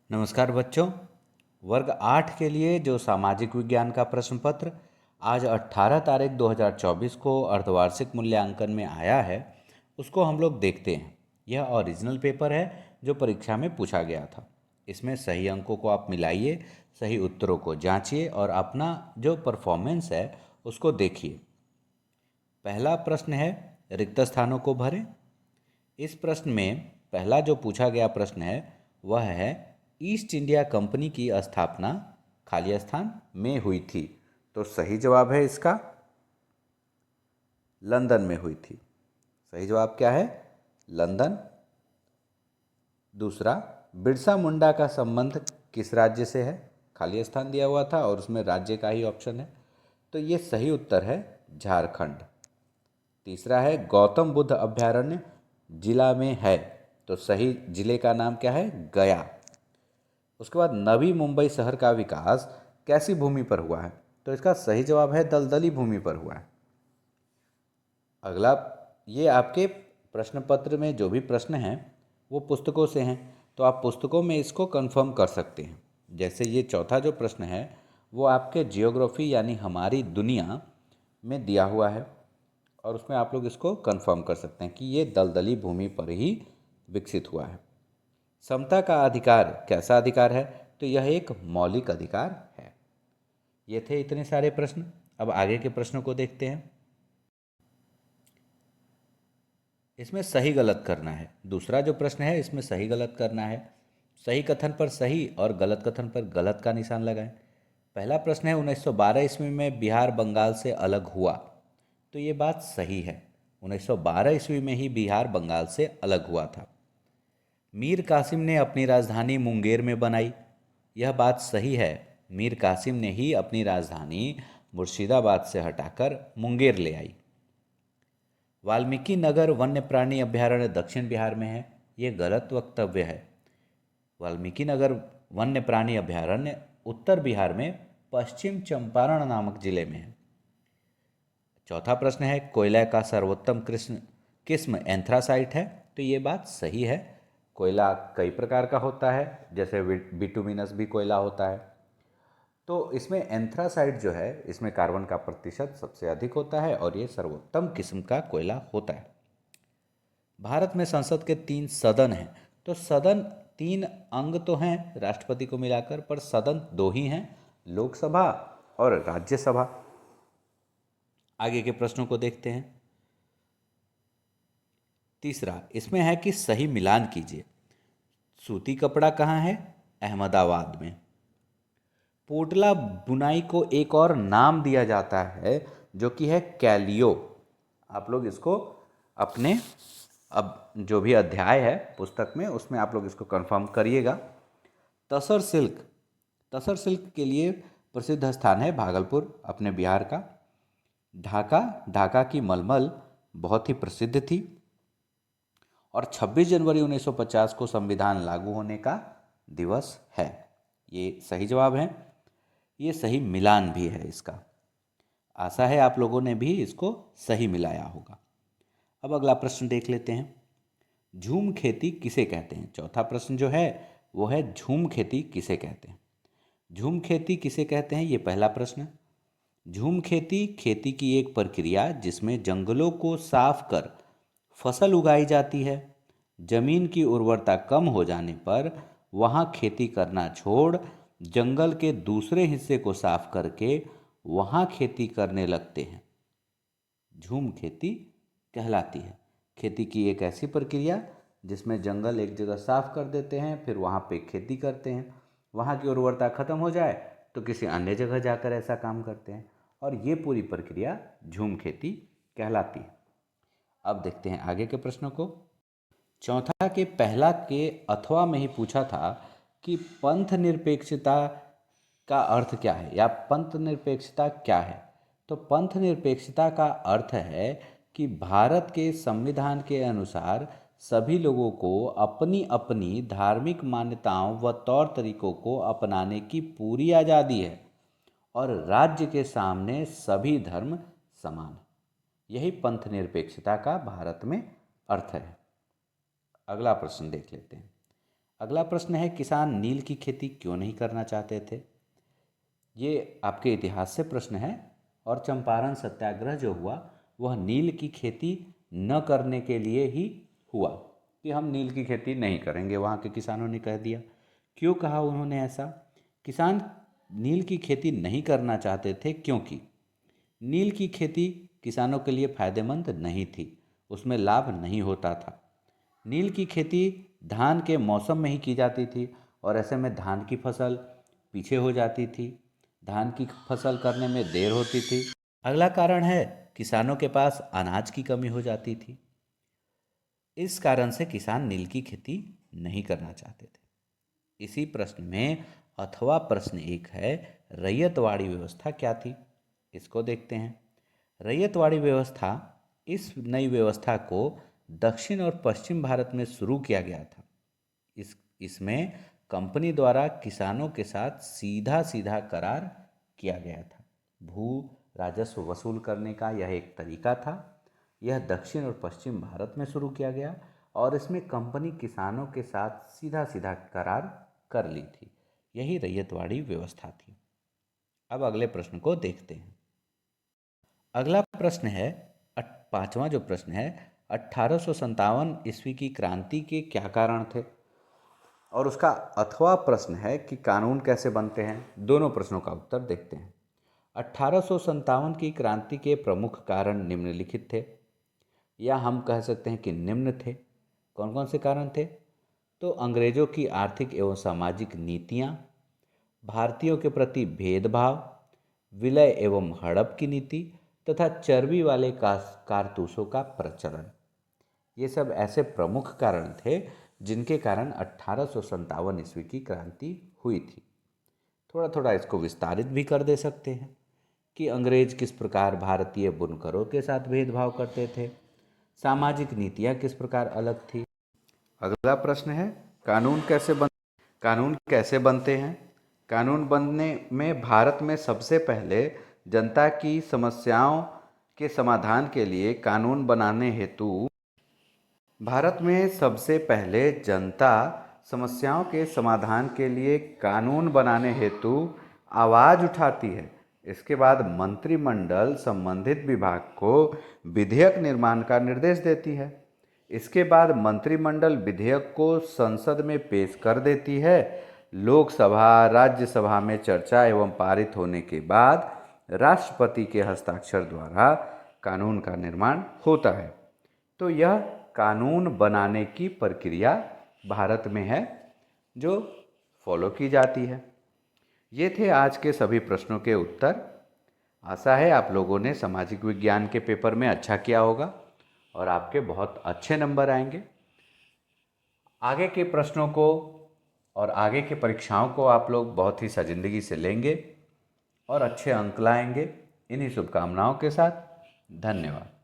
नमस्कार बच्चों। वर्ग 8 के लिए जो सामाजिक विज्ञान का प्रश्न पत्र आज 18 तारीख 2024 को अर्धवार्षिक मूल्यांकन में आया है, उसको हम लोग देखते हैं। यह ओरिजिनल पेपर है जो परीक्षा में पूछा गया था। इसमें सही अंकों को आप मिलाइए, सही उत्तरों को जांचिए और अपना जो परफॉर्मेंस है उसको देखिए। पहला प्रश्न है, रिक्त स्थानों को भरें। इस प्रश्न में पहला जो पूछा गया प्रश्न है वह है, ईस्ट इंडिया कंपनी की स्थापना खाली स्थान में हुई थी। तो सही जवाब है इसका लंदन में हुई थी। सही जवाब क्या है? लंदन। दूसरा, बिरसा मुंडा का संबंध किस राज्य से है? खाली स्थान दिया हुआ था और उसमें राज्य का ही ऑप्शन है, तो ये सही उत्तर है झारखंड। तीसरा है, गौतम बुद्ध अभयारण्य जिला में है, तो सही जिले का नाम क्या है? गया। उसके बाद, नवी मुंबई शहर का विकास कैसी भूमि पर हुआ है? तो इसका सही जवाब है दलदली भूमि पर हुआ है। अगला, ये आपके प्रश्न पत्र में जो भी प्रश्न हैं वो पुस्तकों से हैं, तो आप पुस्तकों में इसको कंफर्म कर सकते हैं। जैसे ये चौथा जो प्रश्न है वो आपके जियोग्राफी यानी हमारी दुनिया में दिया हुआ है और उसमें आप लोग इसको कंफर्म कर सकते हैं कि ये दलदली भूमि पर ही विकसित हुआ है। समता का अधिकार कैसा अधिकार है? तो यह एक मौलिक अधिकार है। ये थे इतने सारे प्रश्न। अब आगे के प्रश्नों को देखते हैं। इसमें सही गलत करना है। दूसरा जो प्रश्न है इसमें सही गलत करना है। सही कथन पर सही और गलत कथन पर गलत का निशान लगाएं। पहला प्रश्न है, 1912 ईस्वी में बिहार बंगाल से अलग हुआ। तो ये बात सही है, 1912 ईस्वी में ही बिहार बंगाल से अलग हुआ था। मीर कासिम ने अपनी राजधानी मुंगेर में बनाई। यह बात सही है, मीर कासिम ने ही अपनी राजधानी मुर्शिदाबाद से हटाकर मुंगेर ले आई। वाल्मीकि नगर वन्य प्राणी अभयारण्य दक्षिण बिहार में है, ये गलत वक्तव्य है। वाल्मीकि नगर वन्य प्राणी अभयारण्य उत्तर बिहार में पश्चिम चंपारण नामक जिले में है। चौथा प्रश्न है, कोयला का सर्वोत्तम किस्म एंथ्रासाइट है। तो ये बात सही है। कोयला कई प्रकार का होता है, जैसे बिटुमिनस भी कोयला होता है। तो इसमें एंथ्रासाइट जो है इसमें कार्बन का प्रतिशत सबसे अधिक होता है और ये सर्वोत्तम किस्म का कोयला होता है। भारत में संसद के 3 सदन हैं। तो सदन 3 अंग तो हैं राष्ट्रपति को मिलाकर, पर सदन 2 ही हैं, लोकसभा और राज्यसभा। आगे के प्रश्नों को देखते हैं। तीसरा इसमें है कि सही मिलान कीजिए। सूती कपड़ा कहाँ है? अहमदाबाद में। पोटला बुनाई को एक और नाम दिया जाता है जो कि है कैलियो। आप लोग इसको अपने अब जो भी अध्याय है पुस्तक में उसमें आप लोग इसको कंफर्म करिएगा। तसर सिल्क, तसर सिल्क के लिए प्रसिद्ध स्थान है भागलपुर अपने बिहार का। ढाका, ढाका की मलमल बहुत ही प्रसिद्ध थी। और 26 जनवरी 1950 को संविधान लागू होने का दिवस है। ये सही जवाब है। ये सही मिलान भी है इसका। आशा है आप लोगों ने भी इसको सही मिलाया होगा। अब अगला प्रश्न देख लेते हैं। झूम खेती किसे कहते हैं? चौथा प्रश्न जो है वो है, झूम खेती किसे कहते हैं? झूम खेती किसे कहते हैं, ये पहला प्रश्न। झूम खेती खेती की एक प्रक्रिया जिसमें जंगलों को साफ कर फसल उगाई जाती है। जमीन की उर्वरता कम हो जाने पर वहाँ खेती करना छोड़ जंगल के दूसरे हिस्से को साफ करके वहाँ खेती करने लगते हैं। झूम खेती कहलाती है। खेती की एक ऐसी प्रक्रिया जिसमें जंगल एक जगह साफ कर देते हैं, फिर वहाँ पे खेती करते हैं। वहाँ की उर्वरता खत्म हो जाए तो किसी अन्य जगह जाकर ऐसा काम करते हैं, और ये पूरी प्रक्रिया झूम खेती कहलाती है। अब देखते हैं आगे के प्रश्नों को। चौथा के पहला के अथवा में ही पूछा था कि पंथ निरपेक्षता का अर्थ क्या है, या पंथ निरपेक्षता क्या है? तो पंथ निरपेक्षता का अर्थ है कि भारत के संविधान के अनुसार सभी लोगों को अपनी अपनी धार्मिक मान्यताओं व तौर तरीकों को अपनाने की पूरी आज़ादी है और राज्य के सामने सभी धर्म समान हैं। यही पंथ निरपेक्षता का भारत में अर्थ है। अगला प्रश्न देख लेते हैं। अगला प्रश्न है, किसान नील की खेती क्यों नहीं करना चाहते थे? ये आपके इतिहास से प्रश्न है। और चंपारण सत्याग्रह जो हुआ वह नील की खेती न करने के लिए ही हुआ, कि हम नील की खेती नहीं करेंगे, वहाँ के किसानों ने कह दिया। क्यों कहा उन्होंने ऐसा? किसान नील की खेती नहीं करना चाहते थे क्योंकि नील की खेती किसानों के लिए फायदेमंद नहीं थी, उसमें लाभ नहीं होता था। नील की खेती धान के मौसम में ही की जाती थी और ऐसे में धान की फसल पीछे हो जाती थी, धान की फसल करने में देर होती थी। अगला कारण है, किसानों के पास अनाज की कमी हो जाती थी। इस कारण से किसान नील की खेती नहीं करना चाहते थे। इसी प्रश्न में अथवा प्रश्न एक है, रैयतवाड़ी व्यवस्था क्या थी? इसको देखते हैं। रैयतवाड़ी व्यवस्था, इस नई व्यवस्था को दक्षिण और पश्चिम भारत में शुरू किया गया था। इसमें कंपनी द्वारा किसानों के साथ सीधा सीधा करार किया गया था। भू राजस्व वसूल करने का यह एक तरीका था। यह दक्षिण और पश्चिम भारत में शुरू किया गया और इसमें कंपनी किसानों के साथ सीधा सीधा करार कर ली थी। यही रैयतवाड़ी व्यवस्था थी। अब अगले प्रश्न को देखते हैं। अगला प्रश्न है, पांचवा जो प्रश्न है, 1857 ईस्वी की क्रांति के क्या कारण थे? और उसका अथवा प्रश्न है कि कानून कैसे बनते हैं। दोनों प्रश्नों का उत्तर देखते हैं। 1857 की क्रांति के प्रमुख कारण निम्नलिखित थे, या हम कह सकते हैं कि निम्न थे। कौन कौन से कारण थे? तो अंग्रेजों की आर्थिक एवं सामाजिक नीतियाँ, भारतीयों के प्रति भेदभाव, विलय एवं हड़प की नीति तथा चर्बी वाले कारतूसों का प्रचलन। ये सब ऐसे प्रमुख कारण थे जिनके कारण 1857 ईस्वी की क्रांति हुई थी। थोड़ा थोड़ा इसको विस्तारित भी कर दे सकते हैं कि अंग्रेज किस प्रकार भारतीय बुनकरों के साथ भेदभाव करते थे, सामाजिक नीतियाँ किस प्रकार अलग थी। अगला प्रश्न है, कानून कैसे बनते हैं? कानून बनने में भारत में सबसे पहले जनता की समस्याओं के समाधान के लिए कानून बनाने हेतु भारत में सबसे पहले जनता समस्याओं के समाधान के लिए कानून बनाने हेतु आवाज़ उठाती है। इसके बाद मंत्रिमंडल संबंधित विभाग को विधेयक निर्माण का निर्देश देती है। इसके बाद मंत्रिमंडल विधेयक को संसद में पेश कर देती है। लोकसभा राज्यसभा में चर्चा एवं पारित होने के बाद राष्ट्रपति के हस्ताक्षर द्वारा कानून का निर्माण होता है। तो यह कानून बनाने की प्रक्रिया भारत में है जो फॉलो की जाती है। ये थे आज के सभी प्रश्नों के उत्तर। आशा है आप लोगों ने सामाजिक विज्ञान के पेपर में अच्छा किया होगा और आपके बहुत अच्छे नंबर आएंगे। आगे के प्रश्नों को और आगे के परीक्षाओं को आप लोग बहुत ही सजिंदगी से लेंगे और अच्छे अंक लाएंगे। इन्हीं शुभकामनाओं के साथ धन्यवाद।